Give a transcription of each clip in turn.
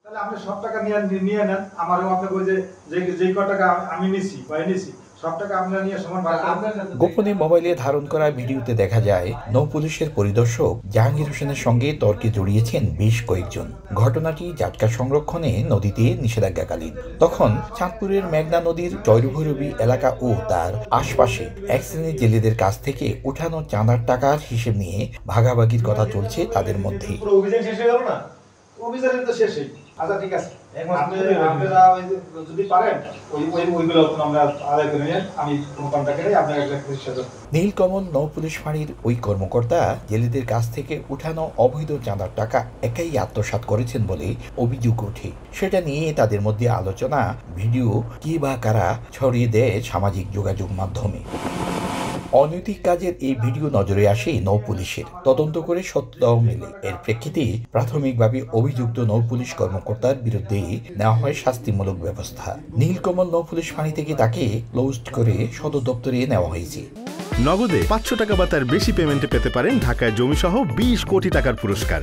তাহলে আপনি সব টাকা নিয়ে নেন, আমারও আপনাকে ওই যে ক টাকা আমি নিছি বা নিছি সব টাকা আপনারা নিয়ে সমান ভাগ করেন। গোপনে মোবাইলে ধারণ করা ভিডিওতে দেখা যায় নৌ পুলিশের পরিদর্শক জাহাঙ্গীর হোসেনের সঙ্গে তর্কে জড়িয়েছেন বেশ কয়েকজন। ঘটনাটি জাটকা সংরক্ষণে নদীতে নিষেধাজ্ঞাকালীন। তখন চাঁদপুরের মেঘনা নদীর জয়ভৈরবী এলাকা ও তার আশপাশে এক শ্রেণীর জেলেদের কাছ থেকে উঠানো চাঁদার টাকার হিসেব নিয়ে ভাগাভাগির কথা চলছে তাদের মধ্যে। অভিযান শেষ হয়ে গেল না, অভিযান তো শেষই। আচ্ছা ঠিক আছে, আপনারা যদি পারেন ওইগুলো আমরা আদায় করে নিয়ে আমি কোনো কন্ট্যাক্টে নেই, আপনার একটা সাথে। নীলকমল নৌ পুলিশ ফাঁড়ির ওই কর্মকর্তা জেলেদের কাছ থেকে উঠানো অবৈধ চাঁদার টাকা একাই আত্মসাৎ করেছেন বলে অভিযোগ ওঠে। সেটা নিয়ে তাদের মধ্যে আলোচনা, ভিডিও কি বা কারা ছড়িয়ে দেয় সামাজিক যোগাযোগ মাধ্যমে। অনৈতিক কাজের এই ভিডিও নজরে আসে নৌ পুলিশের। তদন্ত করে সত্যতাও মেলে। এর প্রেক্ষিতে প্রাথমিকভাবে অভিযুক্ত নৌ পুলিশ কর্মকর্তার বিরুদ্ধে নেওয়া হয় শাস্তিমূলক ব্যবস্থা। নীলকমল নৌ পুলিশ ফাঁড়ি থেকে তাকে ক্লোজড করে সদর দপ্তরে নেওয়া হয়েছে। নগদে 500 টাকা বা তার বেশি পেমেন্টে পেতে পারেন ঢাকায় জমিসহ 20 কোটি টাকার পুরস্কার।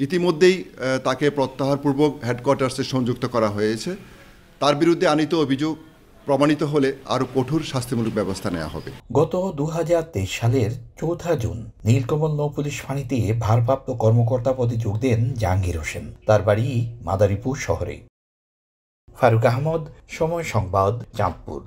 ইতিমধ্যেই তাকে প্রত্যাহারপূর্বক হেডকোয়ার্টার্সে সংযুক্ত করা হয়েছে। তার বিরুদ্ধে আনিত অভিযোগ প্রমাণিত হলে আরও কঠোর শাস্তিমূলক ব্যবস্থা নেওয়া হবে। গত 2023 সালের 4 জুন নীলকমল নৌ পুলিশ ফাঁড়িতে ভারপ্রাপ্ত কর্মকর্তা পদে যোগ দেন জাহাঙ্গীর হোসেন। তার বাড়ি মাদারীপুর শহরে। ফারুক আহমদ, সময় সংবাদ, চাঁদপুর।